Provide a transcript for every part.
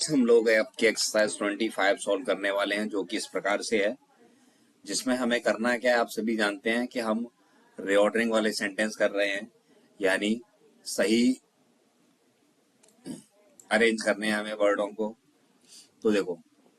हम लोग आपकी एक्सरसाइज 25 सॉल्व करने वाले हैं, जो कि इस प्रकार से है, जिसमें हमें करना क्या है। आप सभी जानते हैं कि हम रीऑर्डरिंग वाले सेंटेंस कर रहे हैं, यानी सही अरेंज करने हैं हमें वर्डों को। तो देखो,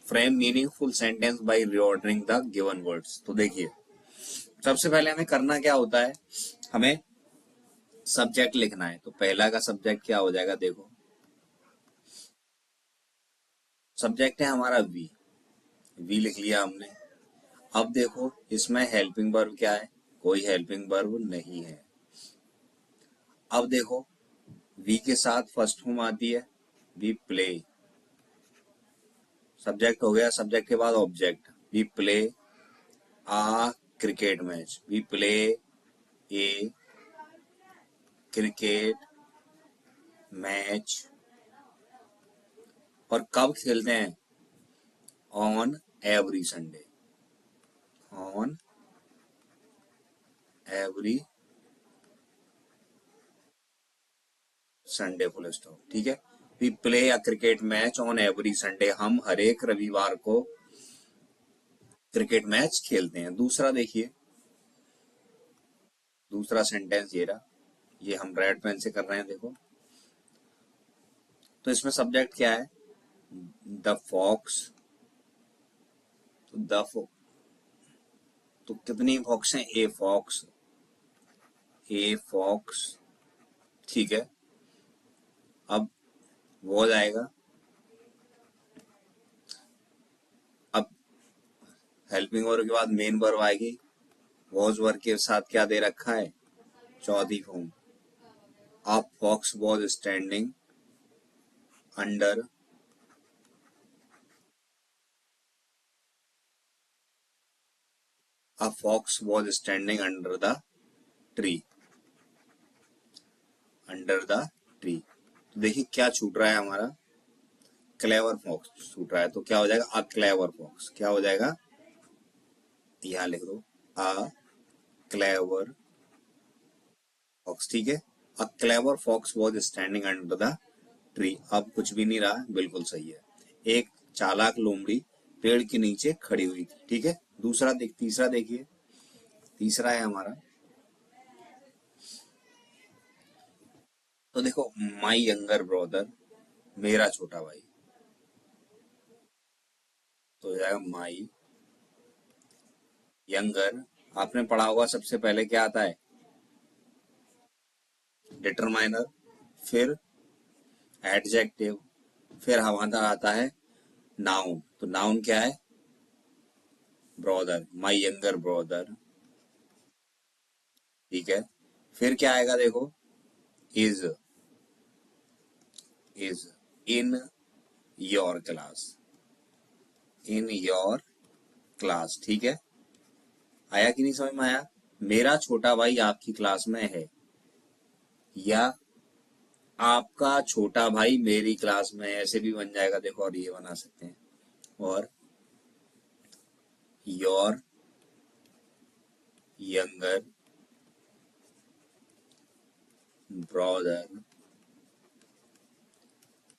frame meaningful sentence by reordering the given words. तो देखिए, सबसे पहले हमें करना क्या होता है, हमें सब्जेक्ट लिखना है। तो पहला का सब्जेक्ट क्या हो जाएगा, देखो सब्जेक्ट है हमारा वी। वी लिख लिया हमने। अब देखो, इसमें हेल्पिंग वर्ब क्या है, कोई हेल्पिंग वर्ब नहीं है। अब देखो, वी के साथ फर्स्ट फॉर्म आती है, वी प्ले। सब्जेक्ट हो गया, सब्जेक्ट के बाद object, we play a cricket match, we play a cricket match. और कब खेलते हैं, on every Sunday, on every Sunday full stop. ठीक है, we play a cricket match on every Sunday. हम हर एक रविवार को क्रिकेट मैच खेलते हैं। दूसरा देखिए, दूसरा सेंटेंस ये रहा, ये हम रेड पेन से कर रहे हैं, देखो। तो इसमें सब्जेक्ट क्या है, द फॉक्स। तो तो कितनी फॉक्स हैं, ए फॉक्स, ए फॉक्स। ठीक है, अब वो हो जाएगा। अब हेल्पिंग वर्ब के बाद मेन वर्ब आएगी। वॉज वर्ब के साथ क्या दे रखा है, चौथी form, a fox was standing under a fox was standing under the tree, under the tree. तो देखिए क्या छूट रहा है हमारा, क्लेवर फॉक्स छूट रहा है। तो क्या हो जाएगा, अ क्लेवर फॉक्स। क्या हो जाएगा, यहां लिख दो, अ क्लेवर फॉक्स। ठीक है, a clever fox was standing under the tree. अब कुछ भी नहीं रहा, बिल्कुल सही है। एक चालाक लोमड़ी पेड़ के नीचे खड़ी हुई थी। ठीक है, तीसरा देखिए, तीसरा है हमारा। तो देखो, माई यंगर ब्रदर, मेरा छोटा भाई। तो हो जाएगा माई यंगर। आपने पढ़ा होगा, सबसे पहले क्या आता है, डिटरमाइनर, फिर एडजेक्टिव, फिर हमारा आता है नाउन। तो नाउन क्या है, ब्रदर, माई यंगर ब्रदर। ठीक है, फिर क्या आएगा, देखो, is, is in your class, in your class. ठीक है, आया कि नहीं समझ में आया, मेरा छोटा भाई आपकी क्लास में है, या आपका छोटा भाई मेरी क्लास में है, ऐसे भी बन जाएगा। देखो, और ये बना सकते हैं, और your younger brother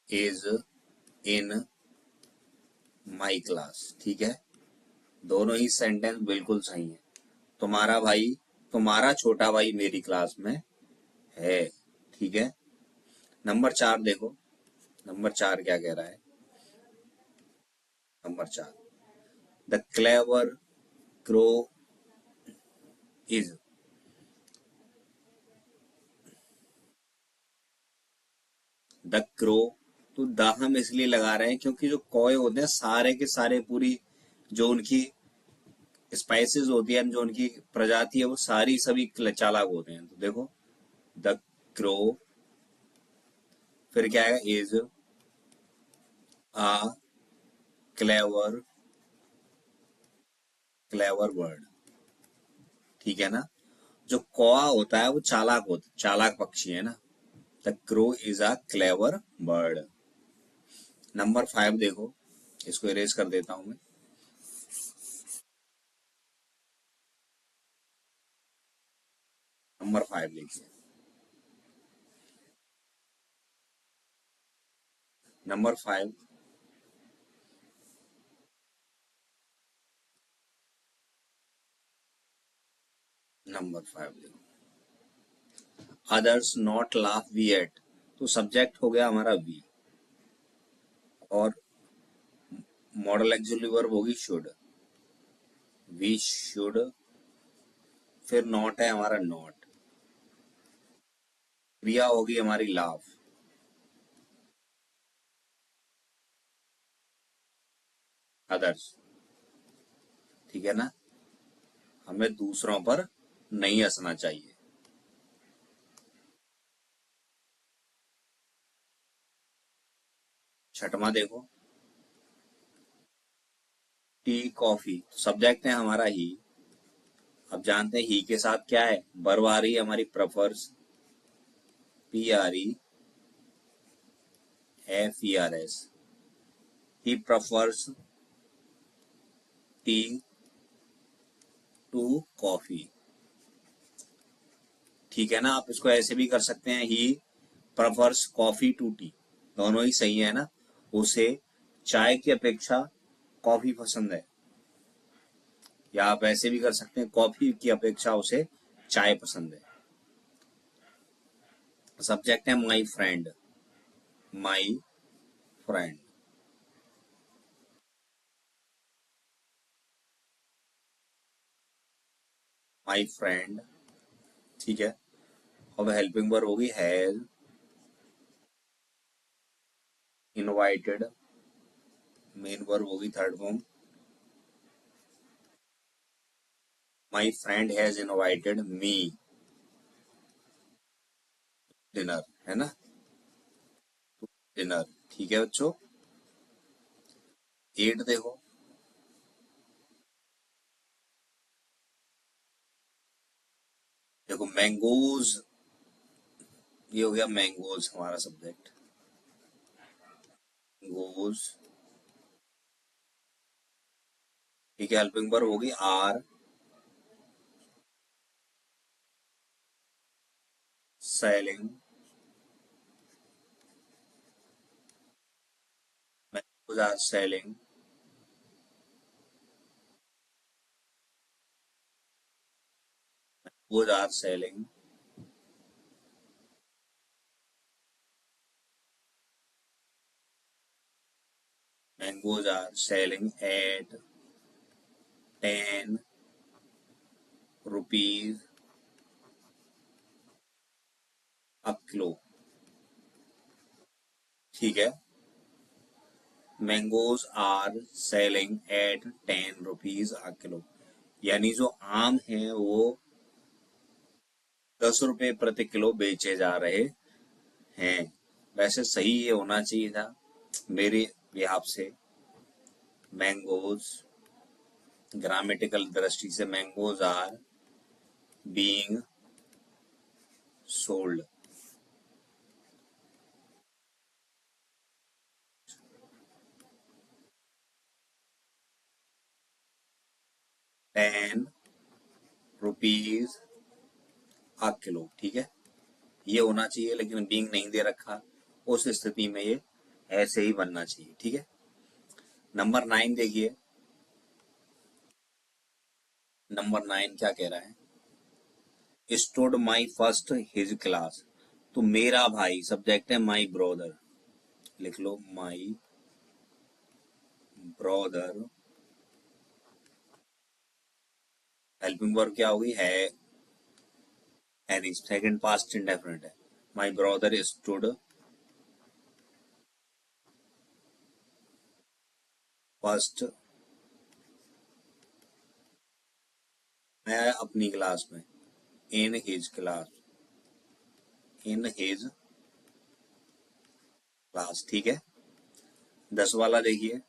is in my class. ठीक है, दोनों ही सेंटेंस बिल्कुल सही है। तुम्हारा भाई, तुम्हारा छोटा भाई मेरी क्लास में है। ठीक है, नंबर 4 देखो, नंबर 4 क्या कह रहा है, number 4, the clever crow is. The crow, तो द हम इसलिए लगा रहे हैं क्योंकि जो कौए होते हैं सारे के सारे, पूरी जो उनकी स्पाइसेस होती है, जो उनकी प्रजाति है, वो सारी सभी चालाक होते हैं। तो देखो, द क्रो, फिर क्या है, is a clever, clever bird. ठीक है ना, जो कौआ होता है वो चालाक पक्षी है ना। The crow is a clever bird. Number 5 देखो, इसको इरेज कर देता हूं मैं। नंबर 5 देखिए, नंबर 5, नंबर 5 देखो, others not laugh we at, तो सब्जेक्ट हो गया हमारा वी, और मॉडल एक्सिलरी वर्ब होगी शुड, वी शुड, फिर नॉट है हमारा नॉट, क्रिया होगी हमारी लाफ, अदर्स, ठीक है ना, हमें दूसरों पर नहीं हंसना चाहिए। छठवां देखो, टी कॉफी, सब्जेक्ट है हमारा ही, अब जानते हैं ही के साथ क्या है, वर्ब आ रही है हमारी prefers, P R E F E R S, he prefers tea to coffee, ठीक है ना। आप इसको ऐसे भी कर सकते हैं, he prefers coffee to tea, दोनों ही सही है ना, उसे चाय की अपेक्षा कॉफी पसंद है, या आप ऐसे भी कर सकते हैं, कॉफी की अपेक्षा उसे चाय पसंद है। सब्जेक्ट है my friend, my friend, my friend, ठीक है। अब हेल्पिंग वर्ब होगी हैज इनवाइटेड, मेन वर्ब होगी third form, my friend has invited me dinner, है ना, डिनर, ठीक है बच्चों। 8 देखो, देखो मैंगोज, ये हो गया मैंगोज हमारा सब्जेक्ट, मैंगोज, ठीक है। हेल्पिंग वर्ब होगी are selling, mangoes are selling, mangoes are selling, mangoes are selling at 10 rupees a kilo, ठीक है। Mangoes are selling at 10 rupees a kilo, यानी जो आम है वो 10 रुपए प्रति किलो बेचे जा रहे हैं। वैसे सही ये होना चाहिए था मेरे लिहाज से, मैंगोज ग्रामेटिकल दृष्टि से mangoes are being sold, 10 rupees a kilo, ठीक है। ये होना चाहिए, लेकिन बीइंग नहीं दे रखा, उस स्थिति में ये ऐसे ही बनना चाहिए, ठीक है। नंबर 9 देखिए, नंबर 9 क्या कह रहा है, stood my first his class, तो मेरा भाई, सब्जेक्ट है माई ब्रदर, लिख लो माई ब्रदर, हेल्पिंग वर्ब क्या होगी है, एनी, सेकंड पास्ट इंडेफिनिट है, माई ब्रदर स्टूड फर्स्ट, मैं अपनी क्लास में, in his class, in his class, ठीक है। 10 वाला देखिए,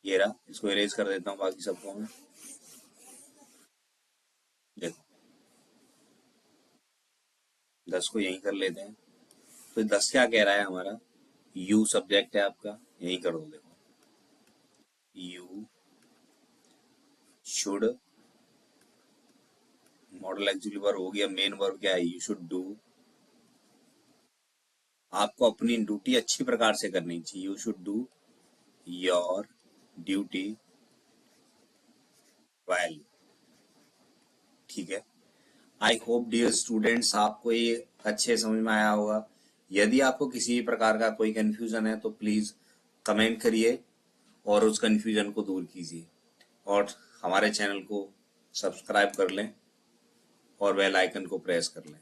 ये रहा, इसको इरेज कर देता हूँ बाकी सबको मैं, देखो 10 को यहीं कर लेते हैं। तो 10 क्या कह रहा है हमारा, यू सब्जेक्ट है आपका, यहीं कर दो, देखो you should, model actually verb हो गया, मेन वर्ब क्या है, यू शुड डू, आपको अपनी ड्यूटी अच्छी प्रकार से करनी चाहिए, you should do your duty well, ठीक है। आई होप डियर स्टूडेंट्स आपको ये अच्छे समझ में आया होगा। यदि आपको किसी भी प्रकार का कोई कंफ्यूजन है तो प्लीज कमेंट करिए और उस कंफ्यूजन को दूर कीजिए और हमारे चैनल को सब्सक्राइब कर लें और बेल आइकन को प्रेस कर लें।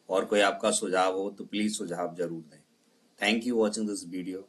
और कोई आपका सुझाव हो तो प्लीज सुझाव जरूर दें। Thank you watching this video.